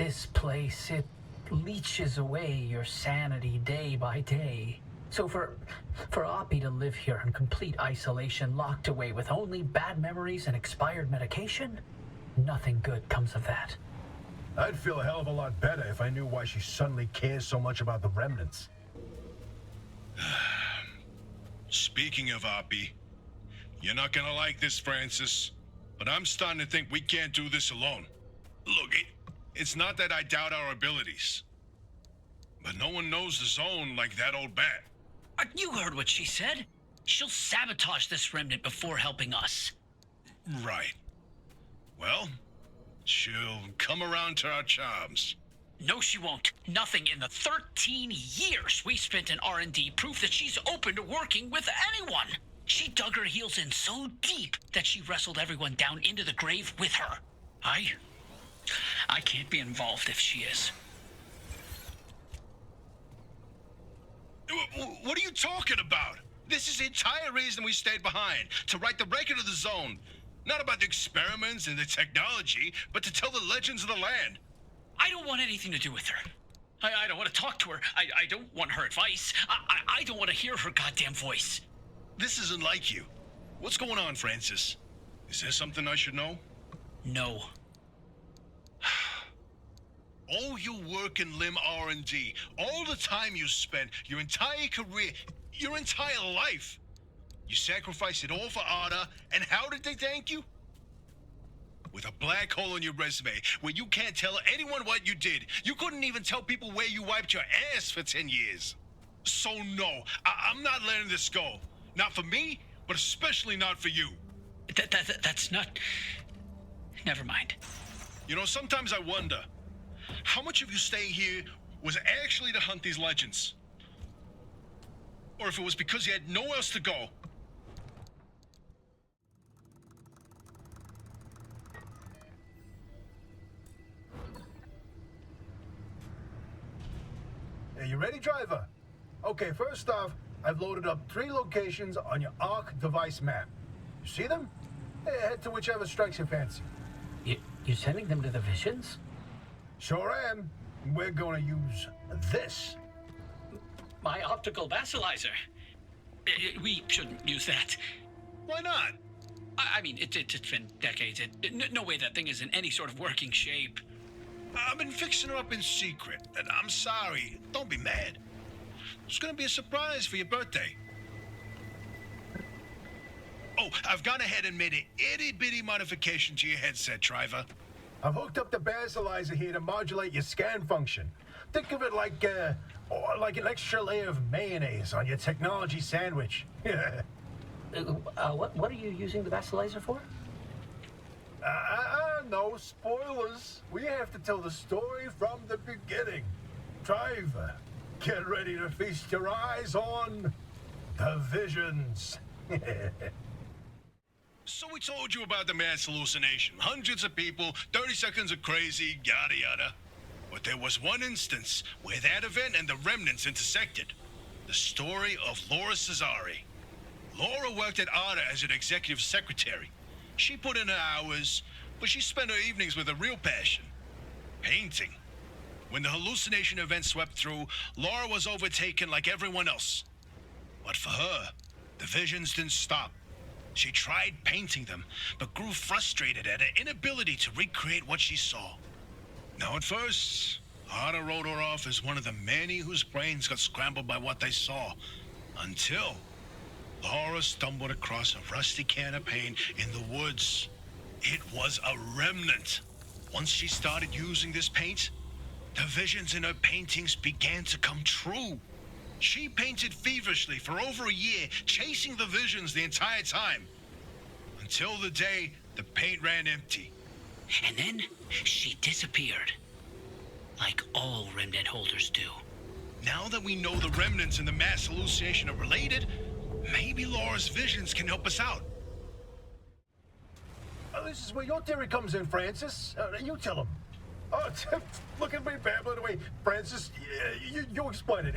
This place, it leeches away your sanity day by day. So for Oppie to live here in complete isolation, locked away with only bad memories and expired medication, nothing good comes of that. I'd feel a hell of a lot better if I knew why she suddenly cares so much about the remnants. Speaking of Oppie, you're not gonna like this, Francis, but I'm starting to think we can't do this alone. Look, it's not that I doubt our abilities, but no one knows the zone like that old bat. You heard what she said. She'll sabotage this remnant before helping us. Right. Well, she'll come around to our charms. No, she won't. Nothing in the 13 years we spent in R&D proof that she's open to working with anyone. She dug her heels in so deep that she wrestled everyone down into the grave with her. I can't be involved if she is. What are you talking about? This is the entire reason we stayed behind, to write the record of the zone. Not about the experiments and the technology, but to tell the legends of the land. I don't want anything to do with her. I don't want to talk to her. I don't want her advice. I don't want to hear her goddamn voice. This isn't like you. What's going on, Francis? Is there something I should know? No. All your work in limb R&D, all the time you spent, your entire career, your entire life. You sacrificed it all for Ada, and how did they thank you? With a black hole in your resume, where you can't tell anyone what you did. You couldn't even tell people where you wiped your ass for 10 years. So no, I'm not letting this go. Not for me, but especially not for you. That's not... Never mind. You know, sometimes I wonder, how much of you staying here was actually to hunt these legends? Or if it was because you had nowhere else to go. Are you ready, driver? Okay, first off, I've loaded up 3 locations on your ARC device map. You see them? Head to whichever strikes your fancy. You're sending them to the visions? Sure am. We're gonna use this. My optical vassalizer. We shouldn't use that. Why not? I mean, it's been decades. No way that thing is in any sort of working shape. I've been fixing her up in secret, and I'm sorry. Don't be mad. It's gonna be a surprise for your birthday. Oh, I've gone ahead and made an itty-bitty modification to your headset, driver. I've hooked up the basilizer here to modulate your scan function. Think of it like an extra layer of mayonnaise on your technology sandwich. What are you using the vasalizer for? No spoilers. We have to tell the story from the beginning. Driver, get ready to feast your eyes on the visions. So we told you about the mass hallucination. Hundreds of people, 30 seconds of crazy, yada yada. But there was one instance where that event and the remnants intersected. The story of Laura Cesare. Laura worked at Ada as an executive secretary. She put in her hours, but she spent her evenings with a real passion. Painting. When the hallucination event swept through, Laura was overtaken like everyone else. But for her, the visions didn't stop. She tried painting them, but grew frustrated at her inability to recreate what she saw. Now at first, Ada wrote her off as one of the many whose brains got scrambled by what they saw. Until Laura stumbled across a rusty can of paint in the woods. It was a remnant. Once she started using this paint, the visions in her paintings began to come true. She painted feverishly for over a year, chasing the visions the entire time. Until the day the paint ran empty. And then she disappeared. Like all remnant holders do. Now that we know the remnants and the mass hallucination are related, maybe Laura's visions can help us out. This is where your theory comes in, Francis. You tell him. Look at me babbling away. Francis, you explain it.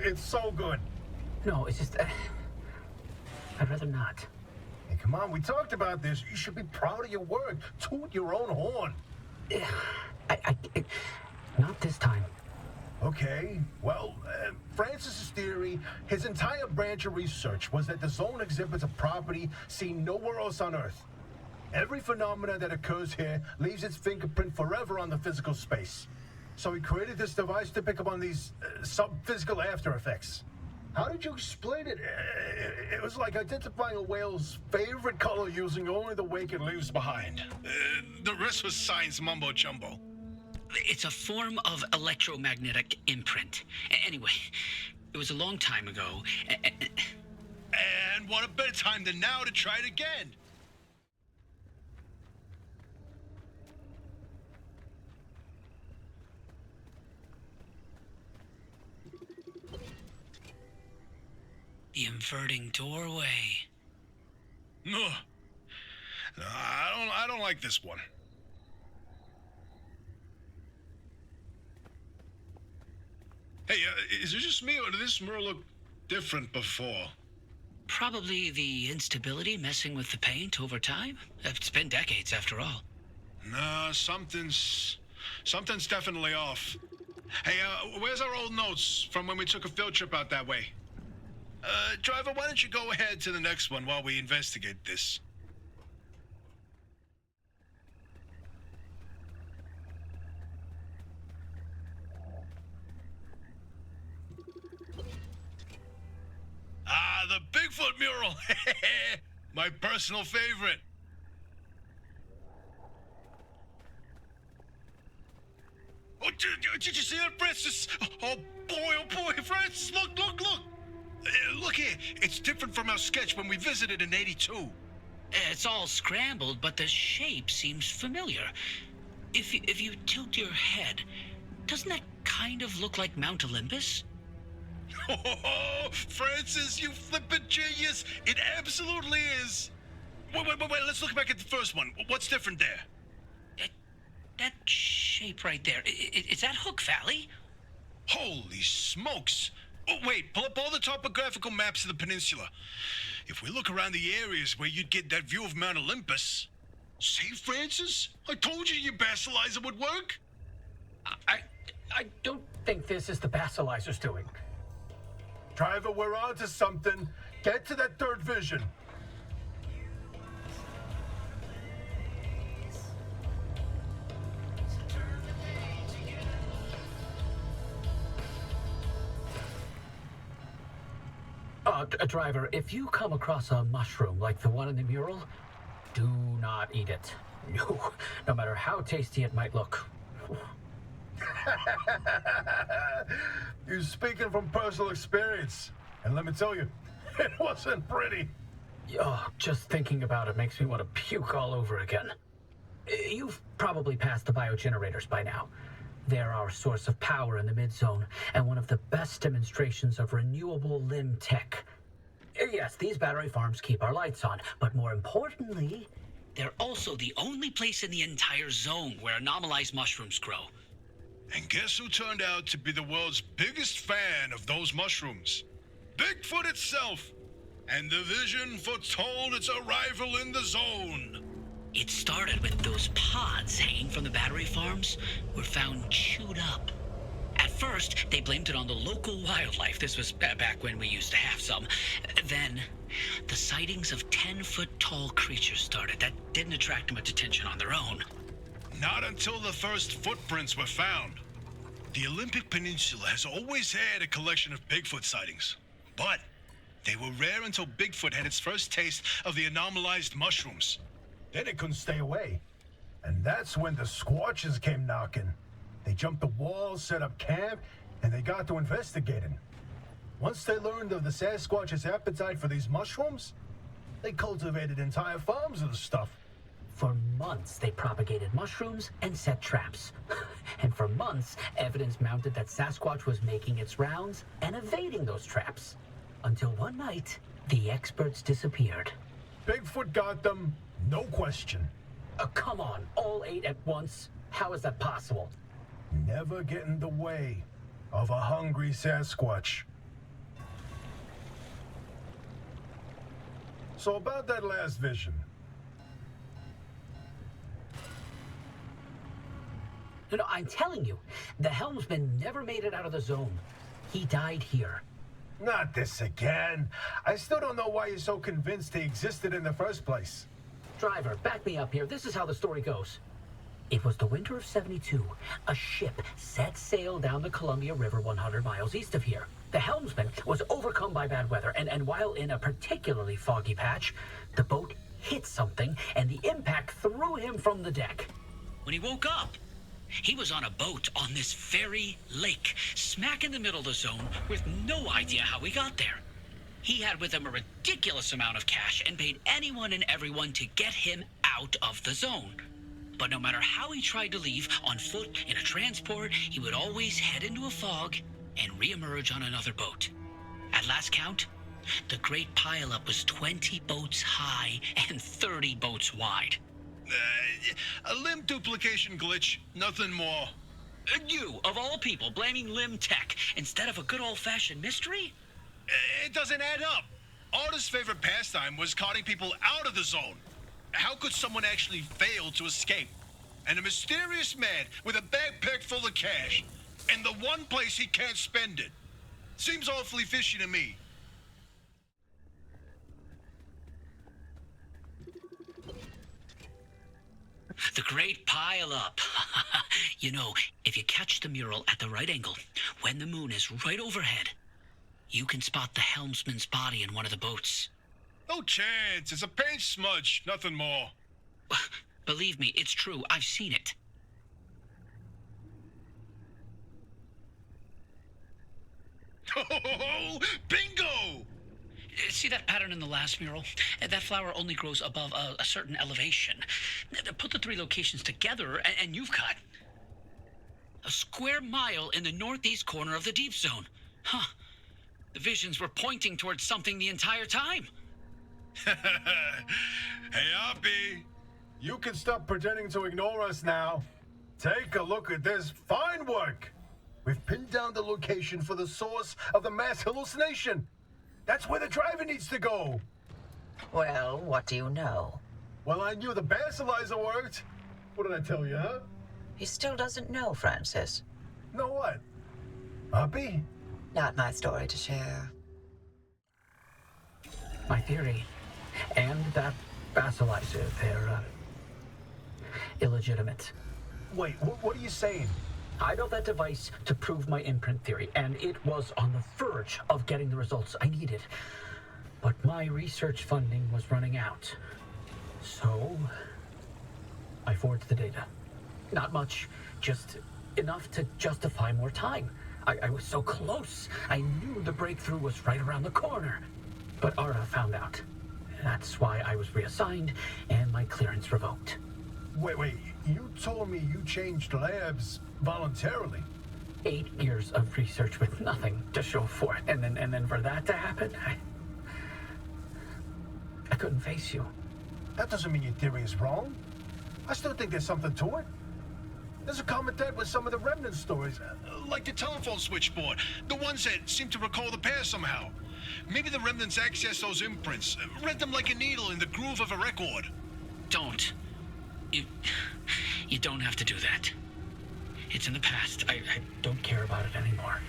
It's so good. No, it's just... I'd rather not. Hey, come on, we talked about this. You should be proud of your work. Toot your own horn. Okay, well, Francis's theory, his entire branch of research was that the zone exhibits a property seen nowhere else on Earth. Every phenomena that occurs here leaves its fingerprint forever on the physical space. So he created this device to pick up on these sub-physical after effects. How did you explain it? It was like identifying a whale's favorite color using only the wake it leaves behind. The rest was science mumbo-jumbo. It's a form of electromagnetic imprint. Anyway, it was a long time ago. And what a better time than now to try it again. The inverting doorway. No, I don't like this one. Hey, is it just me, or did this mirror look different before? Probably the instability messing with the paint over time. It's been decades after all. Nah, something's definitely off. Hey, where's our old notes from when we took a field trip out that way? Driver, why don't you go ahead to the next one while we investigate this? Ah, the Bigfoot mural! My personal favorite. Oh, did you see that, Francis? Oh boy, Francis, look! Look here, it's different from our sketch when we visited in '82. It's all scrambled, but the shape seems familiar. If you tilt your head, doesn't that kind of look like Mount Olympus? Oh, Francis, you flippin' genius! It absolutely is. Wait, let's look back at the first one. What's different there? That shape right there, is that Hook Valley? Holy smokes! Oh, wait, pull up all the topographical maps of the peninsula. If we look around the areas where you'd get that view of Mount Olympus... See, Francis? I told you your basilizer would work. I don't think this is the basilisers doing. Driver, we're on to something. Get to that third vision. Driver, if you come across a mushroom like the one in the mural, do not eat it. No matter how tasty it might look. You're speaking from personal experience. And let me tell you, it wasn't pretty. Oh, just thinking about it makes me want to puke all over again. You've probably passed the biogenerators by now. They're our source of power in the mid-zone, and one of the best demonstrations of renewable limb tech. Yes, these battery farms keep our lights on, but more importantly... They're also the only place in the entire zone where anomalized mushrooms grow. And guess who turned out to be the world's biggest fan of those mushrooms? Bigfoot itself! And the vision foretold its arrival in the zone. It started with those pods hanging from the battery farms were found chewed up. At first, they blamed it on the local wildlife. This was back when we used to have some. Then, the sightings of 10-foot-tall creatures started. That didn't attract much attention on their own. Not until the first footprints were found. The Olympic Peninsula has always had a collection of Bigfoot sightings. But they were rare until Bigfoot had its first taste of the anomalized mushrooms. Then it couldn't stay away. And that's when the Squatches came knocking. They jumped the walls, set up camp, and they got to investigating. Once they learned of the Sasquatch's appetite for these mushrooms, they cultivated entire farms of the stuff. For months, they propagated mushrooms and set traps. And for months, evidence mounted that Sasquatch was making its rounds and evading those traps. Until one night, the experts disappeared. Bigfoot got them, no question. Come on, all 8 at once? How is that possible? Never get in the way of a hungry Sasquatch. So about that last vision. No, I'm telling you, the helmsman never made it out of the zone. He died here. Not this again. I still don't know why you're so convinced he existed in the first place. Driver, back me up here. This is how the story goes. It was the winter of 72. A ship set sail down the Columbia River 100 miles east of here. The helmsman was overcome by bad weather, and while in a particularly foggy patch, the boat hit something, and the impact threw him from the deck. When he woke up, he was on a boat on this very lake, smack in the middle of the zone, with no idea how he got there. He had with him a ridiculous amount of cash and paid anyone and everyone to get him out of the zone. But no matter how he tried to leave, on foot, in a transport, he would always head into a fog and reemerge on another boat. At last count, the great pileup was 20 boats high and 30 boats wide. A limb duplication glitch, nothing more. You, of all people, blaming Limb Tech instead of a good old-fashioned mystery? It doesn't add up. Arda's favorite pastime was carting people out of the zone. How could someone actually fail to escape? And a mysterious man with a backpack full of cash, and the one place he can't spend it. Seems awfully fishy to me. The great pile-up. You know, if you catch the mural at the right angle, when the moon is right overhead, you can spot the helmsman's body in one of the boats. No chance. It's a paint smudge, nothing more. Believe me, it's true. I've seen it. Oh, bingo! See that pattern in the last mural? That flower only grows above a certain elevation. Put the three locations together, and you've got a square mile in the northeast corner of the deep zone. Huh. The visions were pointing towards something the entire time. Hey, Oppie. You can stop pretending to ignore us now. Take a look at this. Fine work. We've pinned down the location for the source of the mass hallucination. That's where the driver needs to go. Well, what do you know? Well, I knew the basilizer worked. What did I tell you, huh? He still doesn't know, Francis. Know what? Uppy? Not my story to share. My theory, and that basilizer, they're illegitimate. Wait, what are you saying? I built that device to prove my imprint theory, and it was on the verge of getting the results I needed. But my research funding was running out. So, I forged the data. Not much, just enough to justify more time. I was so close. I knew the breakthrough was right around the corner. But Ara found out. That's why I was reassigned and my clearance revoked. Wait, you told me you changed labs voluntarily. 8 years of research with nothing to show for it, and then for that to happen, I couldn't face you. That doesn't mean your theory is wrong. I still think there's something to it. There's a common thread with some of the remnant stories. Like the telephone switchboard, the ones that seem to recall the past somehow. Maybe the remnants access those imprints, read them like a needle in the groove of a record. Don't. You don't have to do that. It's in the past. I don't care about it anymore.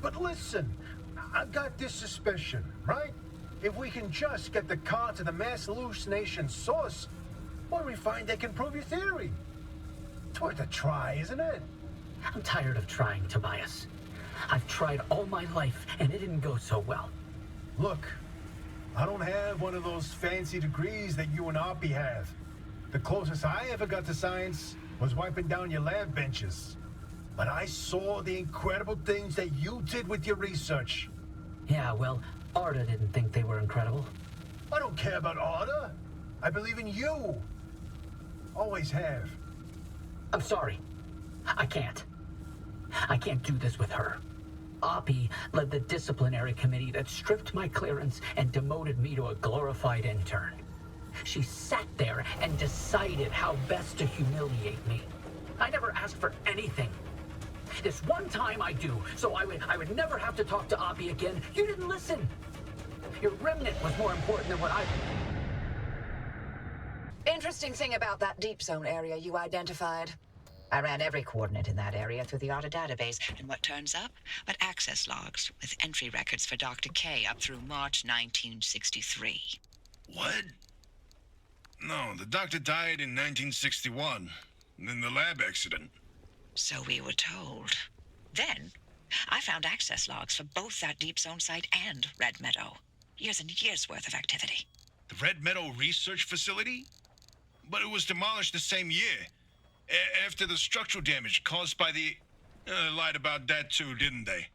But listen, I've got this suspicion, right? If we can just get the car to the mass hallucination source, well, we find they can prove your theory. It's worth a try, isn't it? I'm tired of trying, Tobias. I've tried all my life, and it didn't go so well. Look, I don't have one of those fancy degrees that you and Oppie have. The closest I ever got to science was wiping down your lab benches. But I saw the incredible things that you did with your research. Yeah, well, Arda didn't think they were incredible. I don't care about Arda. I believe in you. Always have. I'm sorry. I can't. I can't do this with her. Oppie led the disciplinary committee that stripped my clearance and demoted me to a glorified intern. She sat there and decided how best to humiliate me. I never asked for anything. This one time I do, so I would never have to talk to Oppie again. You didn't listen. Your remnant was more important than what I... Interesting thing about that deep zone area you identified. I ran every coordinate in that area through the auto database, and what turns up? But access logs with entry records for Dr. K up through March 1963. What? No, the doctor died in 1961. In the lab accident. So we were told. Then, I found access logs for both that deep zone site and Red Meadow. Years and years worth of activity. The Red Meadow Research Facility? But it was demolished the same year. After the structural damage caused by the... lied about that too, didn't they?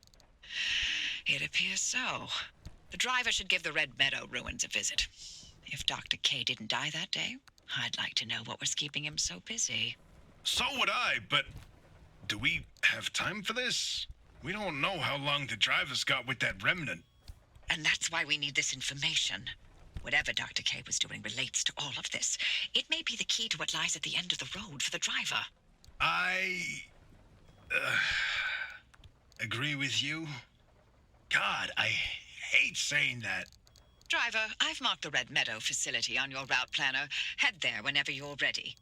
It appears so. The driver should give the Red Meadow ruins a visit. If Dr. K didn't die that day, I'd like to know what was keeping him so busy. So would I, but... do we have time for this? We don't know how long the driver's got with that remnant. And that's why we need this information. Whatever Dr. K was doing relates to all of this. It may be the key to what lies at the end of the road for the driver. I... agree with you. God, I hate saying that. Driver, I've marked the Red Meadow facility on your route planner. Head there whenever you're ready.